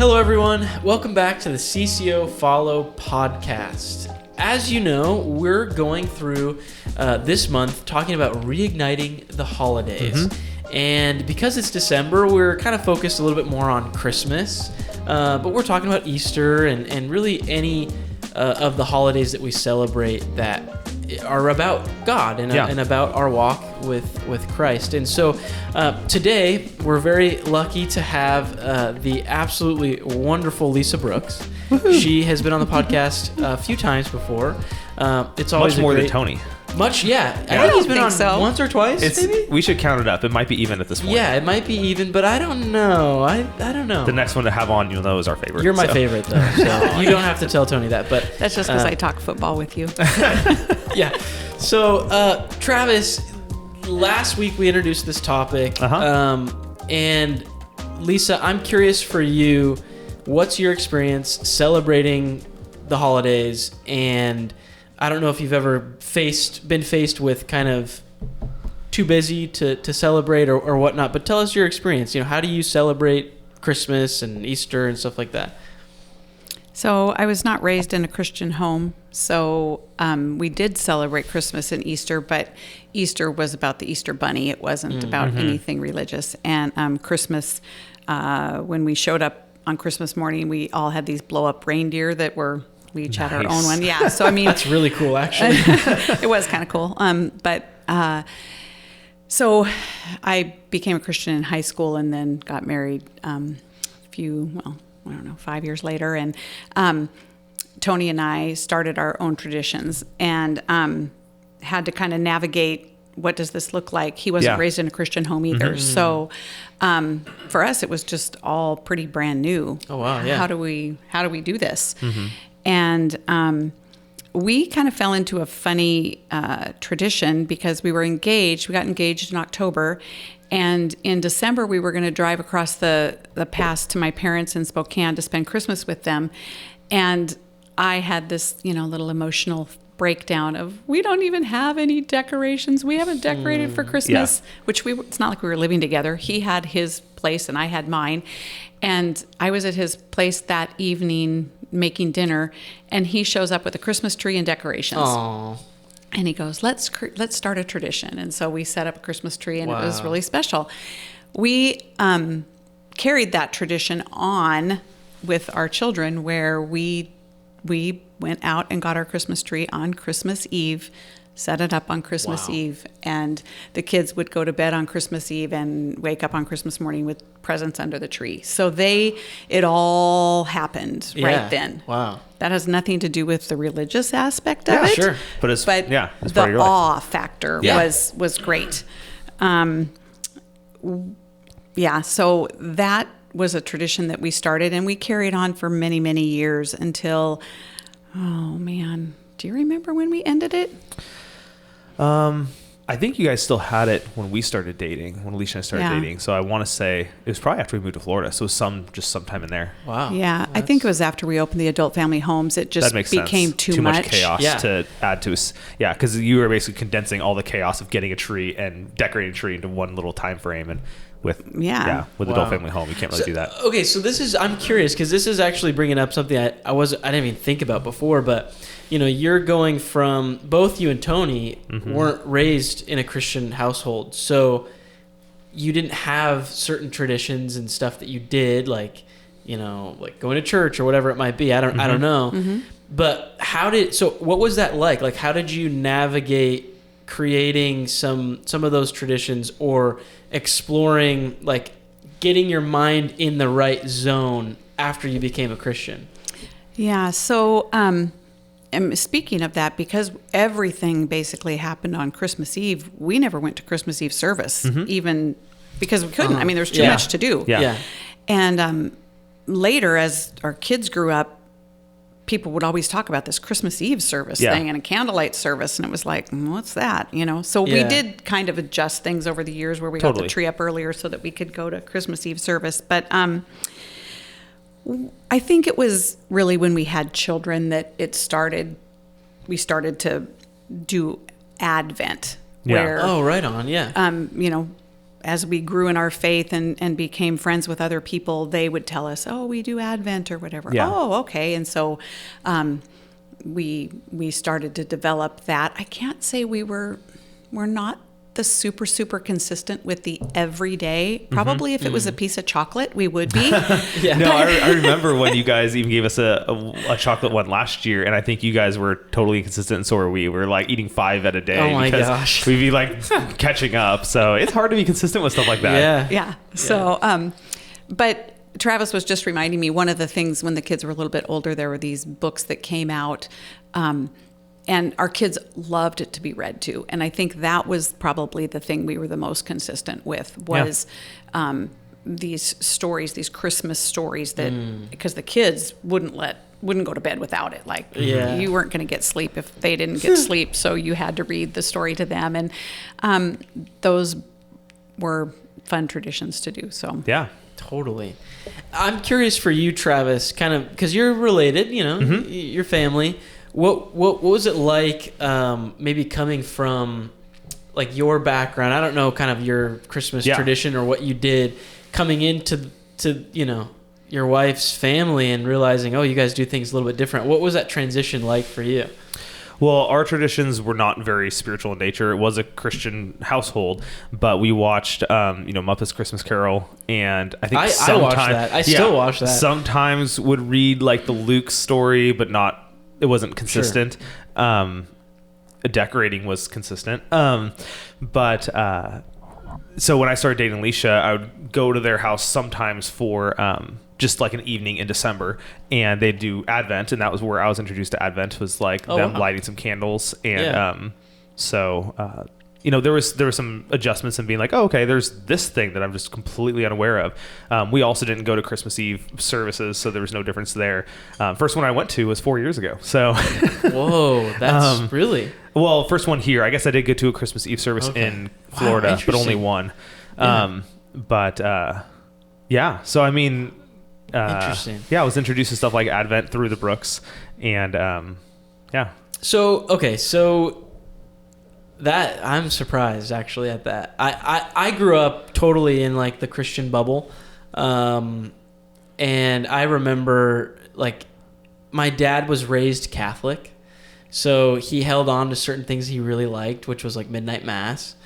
Hello, everyone. Welcome back to the CCO Follow podcast. As you know, we're going through this month talking about reigniting the holidays. And because it's December, we're kind of focused a little bit more on Christmas. But we're talking about Easter and really any of the holidays that we celebrate that are about God and about our walk with Christ. And so today, we're very lucky to have the absolutely wonderful Lisa Brooks. Woo-hoo. She has been on the podcast a few times before. It's always much more than Tony. Much, yeah. I think he's been on once or twice, maybe? We should count it up. It might be even at this point. Yeah, it might be even, but I don't know. I don't know. The next one to have on, you'll know, is our favorite. You're my favorite, though, so you don't have to tell Tony that. But that's just because I talk football with you. Yeah. So, Travis, last week we introduced this topic. And Lisa, I'm curious for you, what's your experience celebrating the holidays? And I don't know if you've ever been faced with kind of too busy to celebrate or whatnot, but tell us your experience. You know, how do you celebrate Christmas and Easter and stuff like that? So I was not raised in a Christian home, so we did celebrate Christmas and Easter, but Easter was about the Easter bunny. It wasn't about anything religious. And Christmas, when we showed up on Christmas morning, we all had these blow-up reindeer that we each had our own one. Yeah, so I mean... That's really cool, actually. It was kind of cool. So I became a Christian in high school and then got married 5 years later. And Tony and I started our own traditions and had to kind of navigate, what does this look like? He wasn't raised in a Christian home either. So for us, it was just all pretty brand new. Oh, wow, yeah. How do we do this? And we kind of fell into a funny tradition because we were engaged. We got engaged in October. And in December, we were going to drive across the pass to my parents in Spokane to spend Christmas with them. And I had this, little emotional breakdown of, we don't even have any decorations. We haven't decorated for Christmas, which it's not like we were living together. He had his place and I had mine. And I was at his place that evening making dinner, and he shows up with a Christmas tree and decorations. Aww. And he goes, let's start a tradition. And so we set up a Christmas tree, and It was really special. We carried that tradition on with our children, where we went out and got our Christmas tree on Christmas Eve, set it up on Christmas Eve, and the kids would go to bed on Christmas Eve and wake up on Christmas morning with presents under the tree. So it all happened right then. Wow. That has nothing to do with the religious aspect of it. Sure. But it's the awe factor was great. So that was a tradition that we started, and we carried on for many, many years until, oh man, do you remember when we ended it? I think you guys still had it when we started dating, when Alicia and I started dating. So I want to say it was probably after we moved to Florida. So it was sometime in there. Wow. Yeah. I think it was after we opened the adult family homes. It just became too much chaos to add to us. Yeah. Because you were basically condensing all the chaos of getting a tree and decorating a tree into one little time frame. And with adult family home, you can't really do that. Okay. So I'm curious, because this is actually bringing up something I didn't even think about before, but you're going from, both you and Tony weren't raised in a Christian household. So you didn't have certain traditions and stuff that you did, like going to church or whatever it might be. I don't know. But what was that like? Like, how did you navigate creating some of those traditions, or exploring, like, getting your mind in the right zone after you became a Christian? Yeah. So, and speaking of that, because everything basically happened on Christmas Eve, we never went to Christmas Eve service, even because we couldn't. I mean, there's too much to do. Yeah. And later, as our kids grew up, people would always talk about this Christmas Eve service thing and a candlelight service. And it was like, what's that? So we did kind of adjust things over the years, where we got the tree up earlier so that we could go to Christmas Eve service. But I think it was really when we had children that we started to do Advent. Where, right on. Yeah. as we grew in our faith and became friends with other people, they would tell us, oh, we do Advent or whatever. Yeah. Oh, okay. And so we started to develop that. I can't say we're not the super consistent with the everyday. Probably if it was a piece of chocolate, we would be. Yeah. No, I remember when you guys even gave us a chocolate one last year, and I think you guys were totally consistent, and so were we. We were like eating 5 at a day. Oh my gosh. We'd be like catching up. So it's hard to be consistent with stuff like that. Yeah. So, but Travis was just reminding me, one of the things when the kids were a little bit older, there were these books that came out, and our kids loved it to be read to. And I think that was probably the thing we were the most consistent with was these stories, these Christmas stories that, because the kids wouldn't go to bed without it. Like you weren't going to get sleep if they didn't get sleep. So you had to read the story to them. And those were fun traditions to do. So yeah. Totally. I'm curious for you, Travis, kind of, because you're related, your family. What was it like, maybe coming from like your background? I don't know, kind of your Christmas tradition or what you did coming into your wife's family and realizing, oh, you guys do things a little bit different. What was that transition like for you? Well, our traditions were not very spiritual in nature. It was a Christian household, but we watched, Muppets Christmas Carol, and I think I watched that. I still watch that. Sometimes would read like the Luke story, but it wasn't consistent. Sure. Decorating was consistent. So when I started dating Alicia, I would go to their house sometimes for just like an evening in December, and they'd do Advent, and that was where I was introduced to Advent, was like lighting some candles. And there were some adjustments and being like, oh, okay, there's this thing that I'm just completely unaware of. We also didn't go to Christmas Eve services, so there was no difference there. First one I went to was 4 years ago. So, whoa, that's really... Well, first one here. I guess I did go to a Christmas Eve service in Florida, but only one. So I mean... interesting. Yeah, I was introduced to stuff like Advent through the Brooks, and So that I'm surprised actually at that. I grew up totally in like the Christian bubble, and I remember like my dad was raised Catholic, so he held on to certain things he really liked, which was like midnight mass,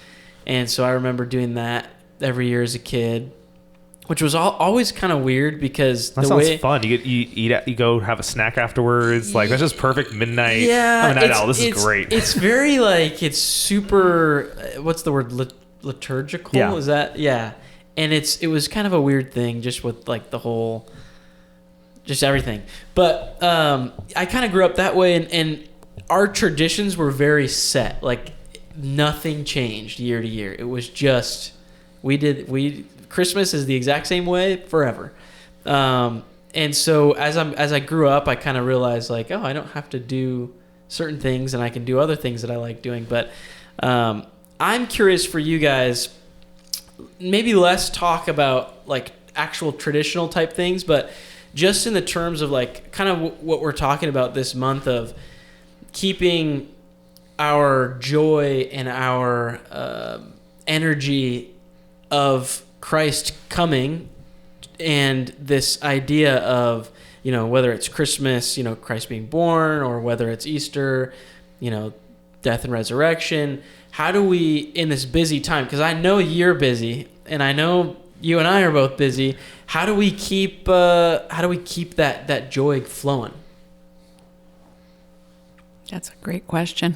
and so I remember doing that every year as a kid. Which was always kind of weird because that sounds fun. You eat, you go have a snack afterwards. Like that's just perfect midnight. Yeah, I'm a night owl. This is great. It's very like it's super. What's the word? Liturgical. Yeah. Is that And it was kind of a weird thing just with like the whole, just everything. But I kind of grew up that way, and our traditions were very set. Like nothing changed year to year. It was just Christmas is the exact same way forever. And so as I grew up, I kind of realized like, oh, I don't have to do certain things and I can do other things that I like doing. But I'm curious for you guys, maybe less talk about like actual traditional type things, but just in the terms of like kind of what we're talking about this month of keeping our joy and our energy of Christ coming, and this idea of, whether it's Christmas, Christ being born, or whether it's Easter, death and resurrection. How do we, in this busy time, because I know you're busy and I know you and I are both busy, how do we keep that joy flowing? That's a great question.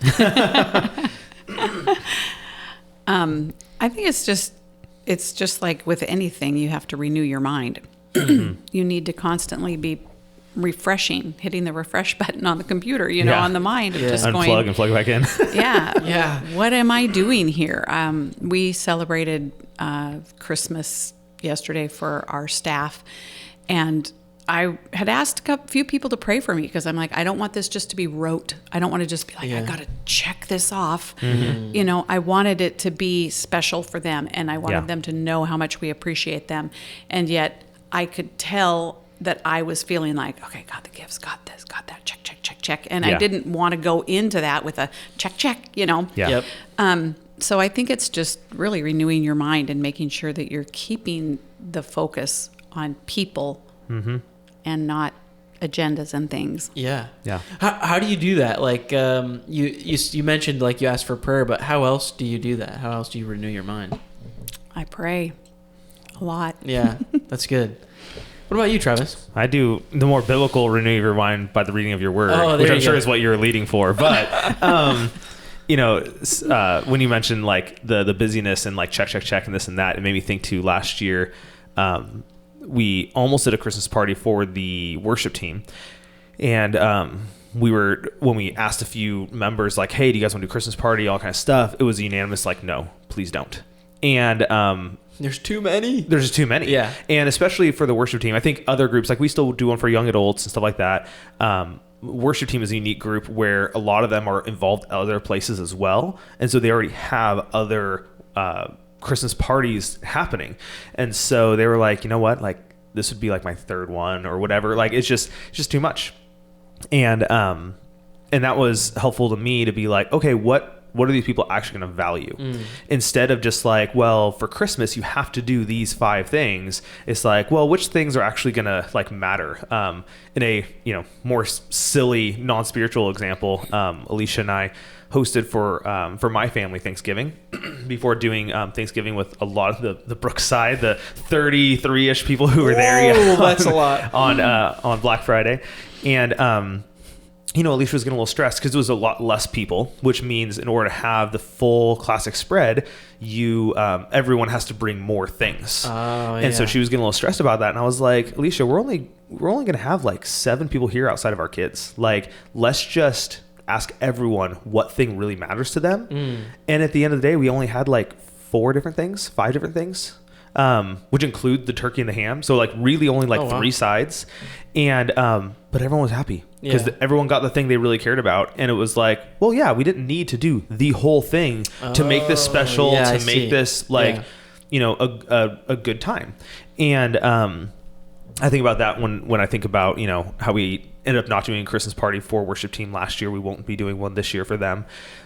I think it's just like with anything, you have to renew your mind. You need to constantly be hitting the refresh button on the computer, on the mind. Of just unplug and plug back in. Yeah. What am I doing here? We celebrated Christmas yesterday for our staff, and I had asked a few people to pray for me because I'm like, I don't want this just to be rote. I don't want to just be like, I got to check this off. Mm-hmm. I wanted it to be special for them, and I wanted them to know how much we appreciate them. And yet I could tell that I was feeling like, okay, got the gifts, got this, got that, check. And I didn't want to go into that with a check, Yep. So I think it's just really renewing your mind and making sure that you're keeping the focus on people and not agendas and things. Yeah. Yeah. How do you do that? Like you mentioned like you asked for prayer, but how else do you do that? How else do you renew your mind? I pray a lot. Yeah, that's good. What about you, Travis? I do the more biblical renew your mind by the reading of your word, which I'm sure is what you're leading for. But, when you mentioned like the busyness and like check and this and that, it made me think too, last year, we almost did a Christmas party for the worship team. And when we asked a few members like, hey, do you guys want to do a Christmas party, all kind of stuff, it was unanimous like, no, please don't. And there's too many. There's just too many. Yeah. And especially for the worship team, I think other groups, like we still do one for young adults and stuff like that. Worship team is a unique group where a lot of them are involved other places as well. And so they already have other Christmas parties happening. And so they were like, you know what? Like this would be like my third one or whatever. Like it's just too much. And that was helpful to me to be like, okay, what are these people actually going to value? Instead of just like, well, for Christmas, you have to do these 5 things. It's like, well, which things are actually going to like matter? In a, more silly, non-spiritual example, Alicia and I hosted for my family Thanksgiving before doing Thanksgiving with a lot of the Brookside, the 33-ish people who were there. Oh, that's a lot. On Black Friday. And, Alicia was getting a little stressed because it was a lot less people, which means in order to have the full classic spread, everyone has to bring more things. Oh, and so she was getting a little stressed about that. And I was like, Alicia, we're only going to have like 7 people here outside of our kids. Like, let's just ask everyone what thing really matters to them. And at the end of the day, we only had like 5 different things, which include the turkey and the ham. So like really only like 3 sides. And, but everyone was happy because everyone got the thing they really cared about. And it was like, well, yeah, we didn't need to do the whole thing to make this special, to make this like, a good time. And, I think about that when I think about, how we ended up not doing a Christmas party for worship team last year. We won't be doing one this year for them.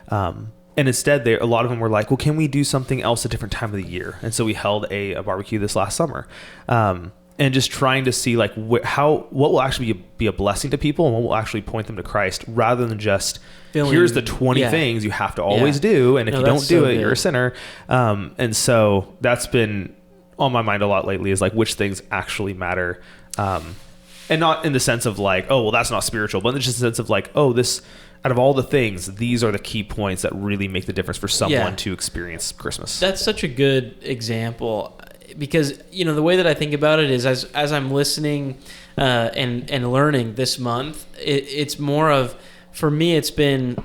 And instead, a lot of them were like, well, can we do something else a different time of the year? And so we held a barbecue this last summer. And just trying to see like what will actually be a blessing to people and what will actually point them to Christ, rather than just here's the 20 things you have to always do. And if you don't do it, you're a sinner. And so that's been on my mind a lot lately, is like which things actually matter. And not in the sense of like, oh, well, that's not spiritual, but in just the sense of like, oh, this, out of all the things, these are the key points that really make the difference for someone to experience Christmas. That's such a good example, because the way that I think about it is as I'm listening and learning this month, it's more of, for me, it's been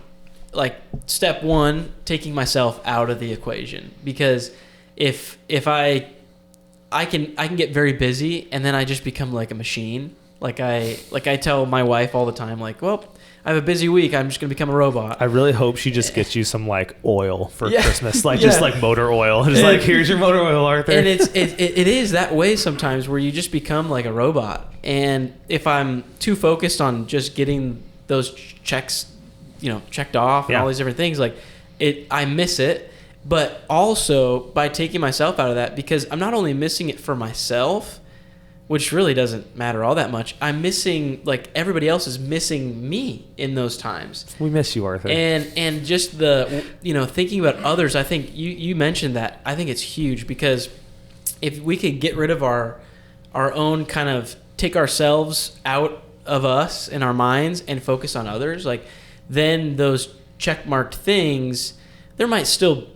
like step 1, taking myself out of the equation, because if I can get very busy and then I just become like a machine. Like I tell my wife all the time, like, well, I have a busy week, I'm just going to become a robot. I really hope she just gets you some like oil for Christmas, like just like motor oil. Just like, here's your motor oil, Arthur. And it is that way sometimes, where you just become like a robot. And if I'm too focused on just getting those checks, checked off and all these different things, like I miss it. But also by taking myself out of that, because I'm not only missing it for myself, which really doesn't matter all that much, I'm missing, like, everybody else is missing me in those times. We miss you, Arthur. And just the, thinking about others, I think you mentioned that. I think it's huge, because if we could get rid of our own kind of, take ourselves out of us and our minds and focus on others, like, then those checkmarked things, there might still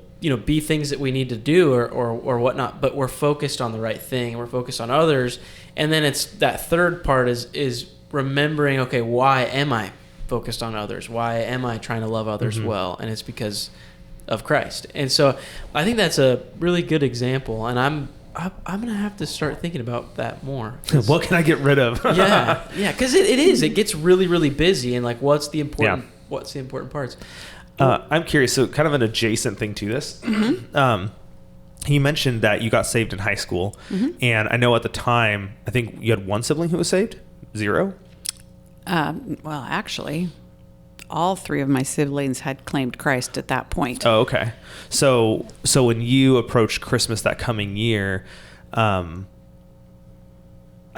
be things that we need to do or whatnot, but we're focused on the right thing. We're focused on others. And then it's that third part is remembering, okay, why am I focused on others? Why am I trying to love others well? And it's because of Christ. And so I think that's a really good example. And I'm going to have to start thinking about that more. What can I get rid of? Yeah. Because it gets really, really busy. And like, what's the important parts? I'm curious, so kind of an adjacent thing to this. You mentioned that you got saved in high school, and I know at the time, I think you had 1 sibling who was saved? 0? Well, actually, all three of my siblings had claimed Christ at that point. Oh, okay. So when you approach Christmas that coming year, I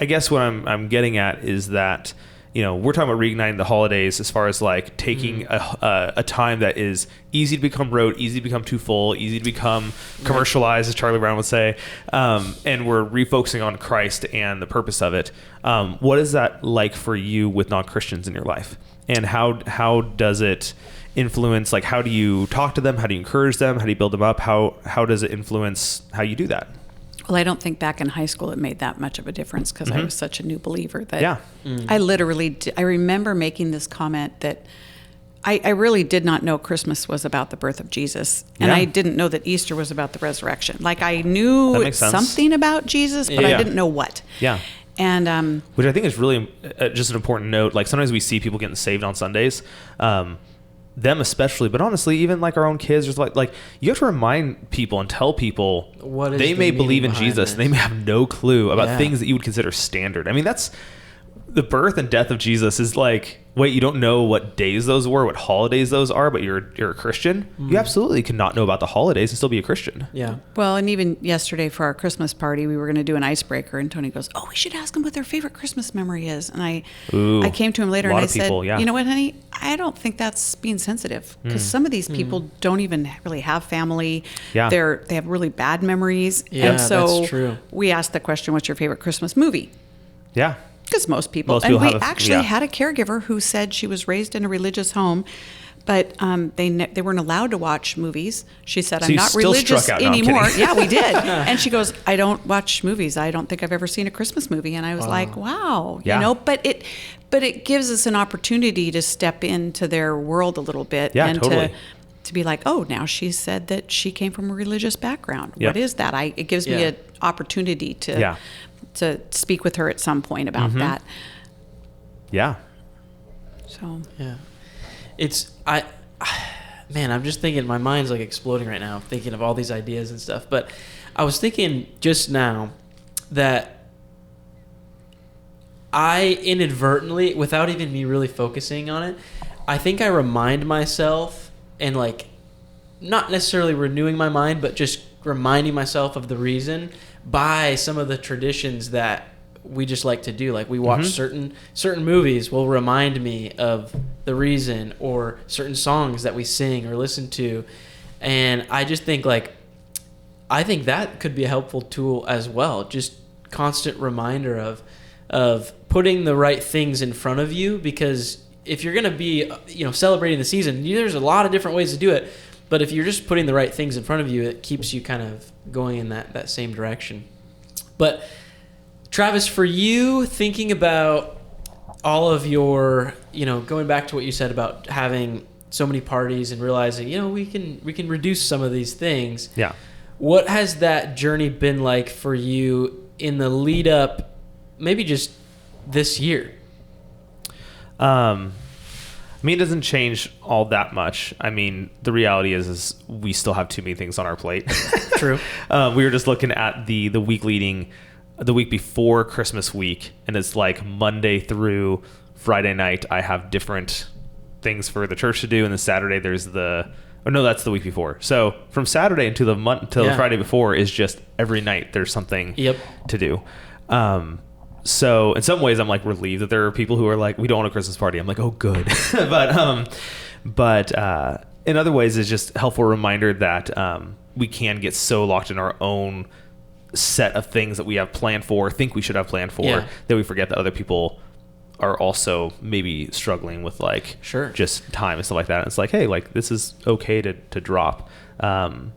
guess what I'm getting at is that, we're talking about reigniting the holidays as far as like taking a time that is easy to become rote, easy to become too full, easy to become commercialized, as Charlie Brown would say, and we're refocusing on Christ and the purpose of it. What is that like for you with non-Christians in your life? And how does it influence, like, how do you talk to them? How do you encourage them? How do you build them up? How does it influence how you do that? Well, I don't think back in high school it made that much of a difference because I was such a new believer that I literally, I remember making this comment that I really did not know Christmas was about the birth of Jesus. And I didn't know that Easter was about the resurrection. Like, I knew something about Jesus, but I didn't know what. Yeah. And which I think is really just an important note. Like, sometimes we see people getting saved on Sundays, them especially, but honestly, even like our own kids, just like you have to remind people and tell people what is they may believe in Jesus, and they may have no clue about things that you would consider standard. I mean, that's the birth and death of Jesus is like, wait, you don't know what days those were, what holidays those are, but you're a Christian? You absolutely cannot know about the holidays and still be a Christian. Yeah. Well, and even yesterday for our Christmas party, we were going to do an icebreaker, and Tony goes, "Oh, we should ask them what their favorite Christmas memory is." And I came to him later and I said, "You know what, honey? I don't think that's being sensitive, because some of these people don't even really have family. Yeah. They have really bad memories." Yeah, and so that's true. we asked the question, "What's your favorite Christmas movie?" Yeah. Because most people have we actually had a caregiver who said she was raised in a religious home, but they weren't allowed to watch movies. She said, "I'm not religious anymore." Yeah, we did. And she goes, "I don't watch movies. I don't think I've ever seen a Christmas movie." And I was like, "Wow, but it gives us an opportunity to step into their world a little bit, and totally. to be like, oh, now she said that she came from a religious background. Yep. What is that? It gives me an opportunity to speak with her at some point about that. Yeah. So man, I'm just thinking, my mind's like exploding right now, thinking of all these ideas and stuff. But I was thinking just now that I inadvertently, without even me really focusing on it, I think I remind myself, and like not necessarily renewing my mind, but just reminding myself of the reason by some of the traditions that we just like to do. Like, we watch certain movies will remind me of the reason, or certain songs that we sing or listen to. And I just think, like, I think that could be a helpful tool as well. Just constant reminder of putting the right things in front of you, because if you're going to be, celebrating the season, there's a lot of different ways to do it. But if you're just putting the right things in front of you, it keeps you kind of going in that same direction. But Travis, for you, thinking about all of your, going back to what you said about having so many parties and realizing, we can reduce some of these things. Yeah. What has that journey been like for you in the lead up, maybe just this year? It doesn't change all that much. I mean, the reality is we still have too many things on our plate. True. We were just looking at the week leading, the week before Christmas week, and it's like Monday through Friday night, I have different things for the church to do, and then Saturday there's that's the week before. So from Saturday until the Friday before is just every night there's something to do. So in some ways I'm like relieved that there are people who are like, we don't want a Christmas party. I'm like, oh, good. but in other ways it's just a helpful reminder that we can get so locked in our own set of things that we have planned for, think we should have planned for, that we forget that other people are also maybe struggling with just time and stuff like that. And it's like, hey, like, this is okay to drop. And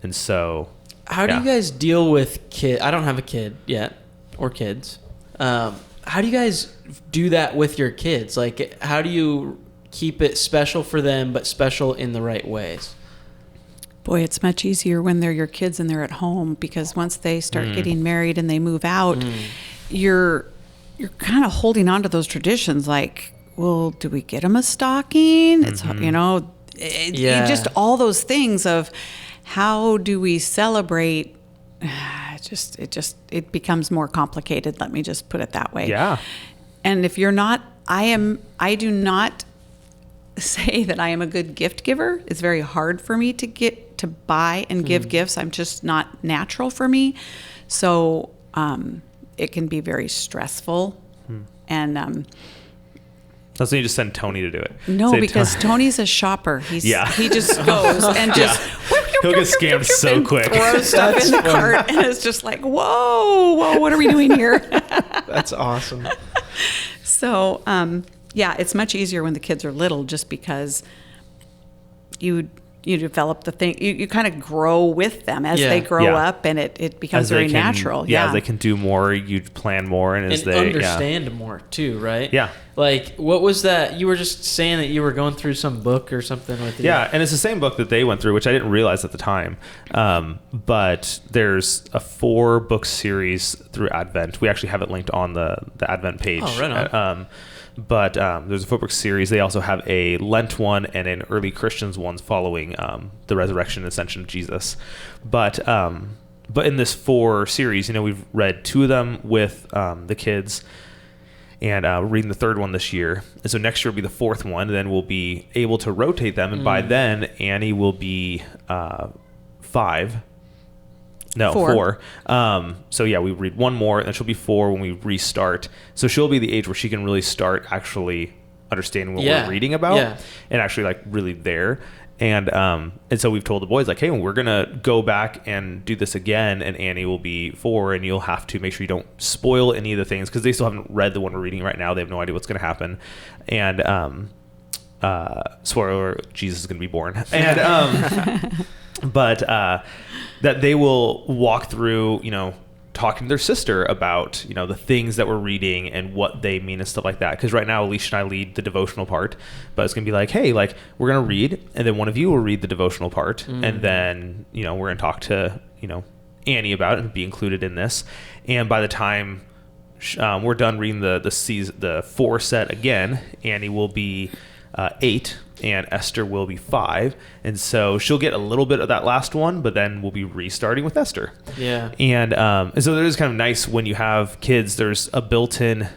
so how do you guys deal with kids? I don't have a kid yet, or kids. How do you guys do that with your kids? Like, how do you keep it special for them, but special in the right ways? Boy, it's much easier when they're your kids and they're at home, because once they start getting married and they move out, you're kind of holding on to those traditions. Like, well, do we get them a stocking? It's, just all those things of how do we celebrate. It becomes more complicated. Let me just put it that way. Yeah. And if you're not, I do not say that I am a good gift giver. It's very hard for me to buy and give gifts. I'm just not natural for me. So it can be very stressful. And that's when you just send Tony to do it. no, because Tony's a shopper. He just goes and just he'll get scammed so quick. Throws stuff in the cart, and it's just like, whoa, what are we doing here? That's awesome. So, it's much easier when the kids are little, just because you develop the thing. You kind of grow with them as they grow up, and it becomes very natural. As they can do more, you plan more, and as they understand more too, right? Yeah. Like, what was that? You were just saying that you were going through some book or something with Yeah, and it's the same book that they went through, which I didn't realize at the time. But there's a 4-book series through Advent. We actually have it linked on the Advent page. Oh, right on. But there's a 4-book series. They also have a Lent one and an early Christians ones following the resurrection and ascension of Jesus. But in this 4 series, we've read 2 of them with the kids, and we're reading the 3rd one this year. And so next year will be the 4th one. And then we'll be able to rotate them. And by then, Annie will be 5. No, 4. So we read 1 more, and then she'll be 4 when we restart. So she'll be the age where she can really start actually understanding what we're reading about and actually like really there. And so we've told the boys, like, hey, we're gonna go back and do this again, and Annie will be 4, and you'll have to make sure you don't spoil any of the things, because they still haven't read the one we're reading right now. They have no idea what's gonna happen. And spoiler, Jesus is gonna be born. And but that they will walk through, talking to their sister about, the things that we're reading and what they mean and stuff like that. Because right now, Alicia and I lead the devotional part, but it's going to be like, hey, like, we're going to read, and then one of you will read the devotional part, and then, we're going to talk to, Annie about it and be included in this. And by the time we're done reading the 4 set again, Annie will be 8, and Esther will be 5, and so she'll get a little bit of that last one, but then we'll be restarting with Esther. Yeah. And so it is kind of nice when you have kids. There's a built-in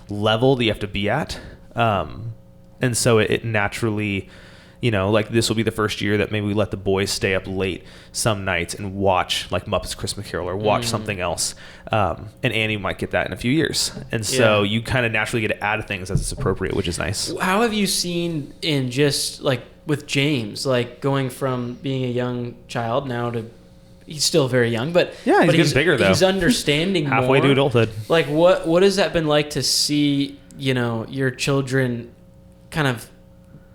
level that you have to be at, and so it naturally, like this will be the first year that maybe we let the boys stay up late some nights and watch like Muppets Christmas Carol or watch something else. And Annie might get that in a few years. And so you kind of naturally get to add things as it's appropriate, which is nice. How have you seen in just like with James, like going from being a young child now to, he's still very young, but yeah, he's getting bigger though. He's understanding halfway more. to adulthood. Like what has that been like to see, your children kind of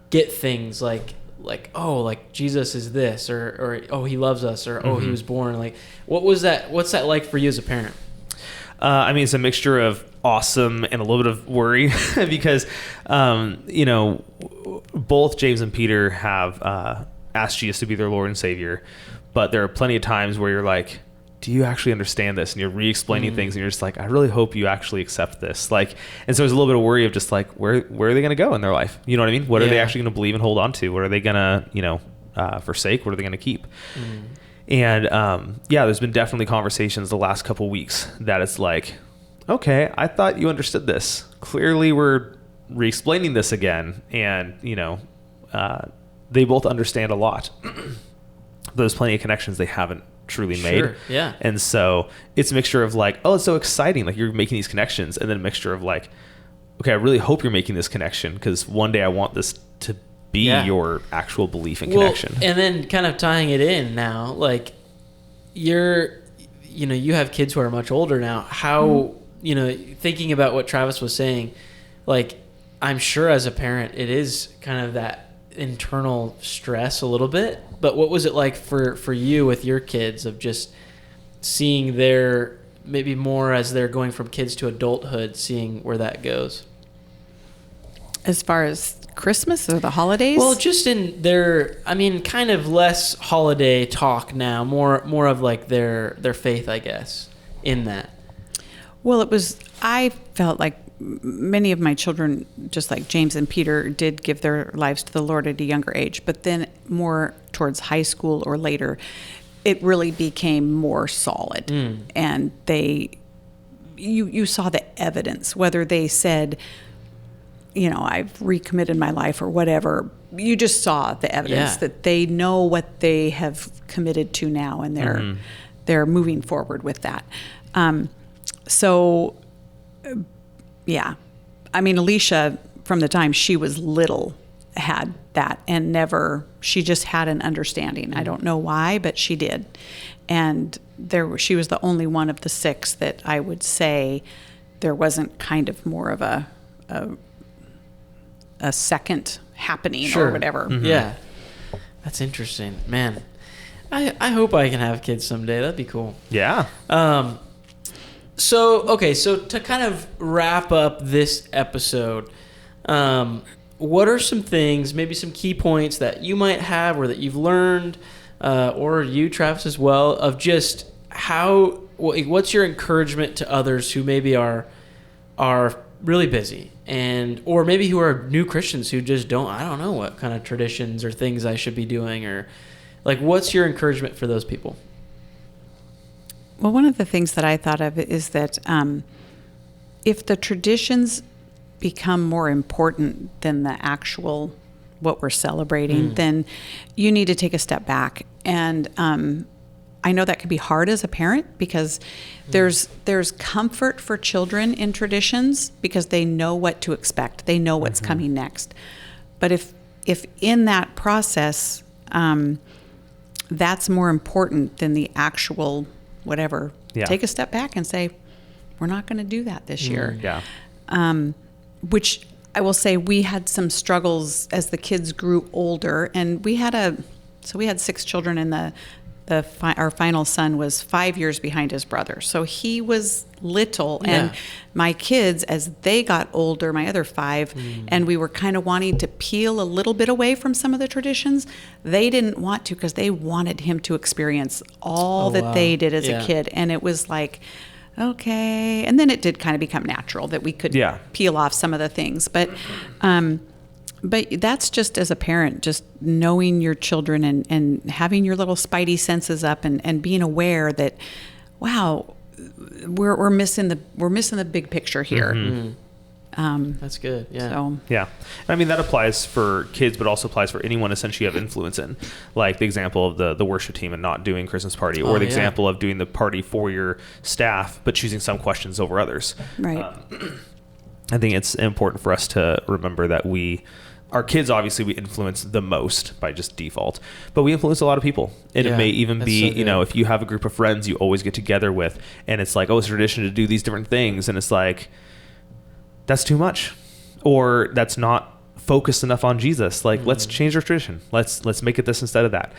get things like oh, like Jesus is this, or oh, he loves us, or oh, he was born. Like, what's that like for you as a parent? I mean, it's a mixture of awesome and a little bit of worry because both James and Peter have asked Jesus to be their Lord and Savior, but there are plenty of times where you're like, do you actually understand this? And you're re-explaining things, and you're just like, I really hope you actually accept this. Like, and so there's a little bit of worry of just like, where are they going to go in their life? You know what I mean? What are they actually going to believe and hold on to? What are they going to, forsake? What are they going to keep? And there's been definitely conversations the last couple weeks that it's like, okay, I thought you understood this. Clearly, we're re-explaining this again, and they both understand a lot. There's plenty of connections they haven't truly made. Sure, yeah. And so it's a mixture of like, oh, it's so exciting, like you're making these connections, and then a mixture of like, okay, I really hope you're making this connection, because one day I want this to be your actual belief and connection. And then kind of tying it in now, like you have kids who are much older now. How, thinking about what Travis was saying, like, I'm sure as a parent, it is kind of that internal stress a little bit, but what was it like for you with your kids, of just seeing their, maybe more as they're going from kids to adulthood, seeing where that goes as far as Christmas or the holidays? Well, just in their, kind of less holiday talk now, more of like their faith, I guess, in that. Well, I felt like many of my children, just like James and Peter, did give their lives to the Lord at a younger age, but then more towards high school or later, it really became more solid. And you saw the evidence, whether they said, I've recommitted my life or whatever. You just saw the evidence that they know what they have committed to now, and they're moving forward with that. Alicia, from the time she was little, had that, and she just had an understanding. I don't know why, but she did. And she was the only one of the 6 that I would say there wasn't kind of more of a second happening or whatever. Mm-hmm. Yeah. That's interesting. Man, I hope I can have kids someday. That'd be cool. Yeah. So to kind of wrap up this episode, what are some things, maybe some key points that you might have or that you've learned, or you, Travis, as well, of just what's your encouragement to others who maybe are really busy, or maybe who are new Christians who just I don't know what kind of traditions or things I should be doing, or like, what's your encouragement for those people? Well, one of the things that I thought of is that if the traditions become more important than the actual what we're celebrating, then you need to take a step back. And I know that can be hard as a parent, because there's comfort for children in traditions because they know what to expect. They know what's coming next. But if in that process, that's more important than the actual whatever, take a step back and say, we're not going to do that this year. Which I will say, we had some struggles as the kids grew older, and we had 6 children, and our final son was 5 years behind his brother. So he was little, and my kids, as they got older, my other 5, and we were kind of wanting to peel a little bit away from some of the traditions, they didn't want to, because they wanted him to experience all that they did as a kid. And it was like, okay. And then it did kind of become natural that we could peel off some of the things. But that's just, as a parent, just knowing your children and having your little spidey senses up and being aware that, wow, we're missing the big picture here. That's good. Yeah. So. Yeah. I mean, that applies for kids, but also applies for anyone essentially you have influence in. Like the example of the worship team and not doing Christmas party, or the example of doing the party for your staff, but choosing some questions over others. Right. I think it's important for us to remember that our kids, obviously, we influence the most by just default, but we influence a lot of people. And it may even be, if you have a group of friends you always get together with, and it's like, it's a tradition to do these different things. And it's like, that's too much, or that's not focused enough on Jesus. Like, let's change our tradition. Let's make it this instead of that.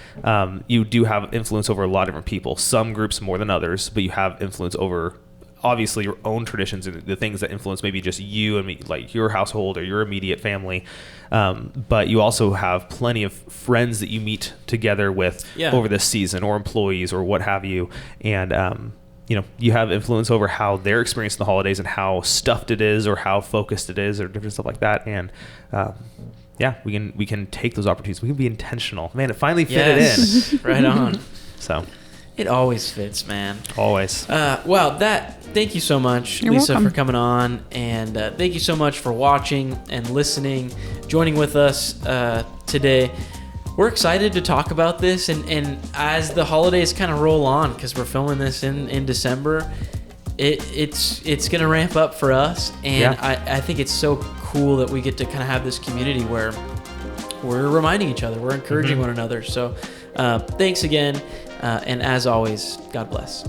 You do have influence over a lot of different people, some groups more than others, but you have influence over, obviously, your own traditions and the things that influence maybe just you and me, like your household or your immediate family. But you also have plenty of friends that you meet together with over this season, or employees, or what have you. And, you have influence over how they're experiencing the holidays and how stuffed it is, or how focused it is, or different stuff like that. And, we can take those opportunities. We can be intentional. Man, it finally fit it in. Right on. So. It always fits, man. Always. Thank you so much, You're Lisa, welcome. for coming on. And thank you so much for watching and listening, joining with us today. We're excited to talk about this. And as the holidays kind of roll on, because we're filming this in December, it's going to ramp up for us. And I think it's so cool that we get to kind of have this community where we're reminding each other, we're encouraging one another. So thanks again. And as always, God bless.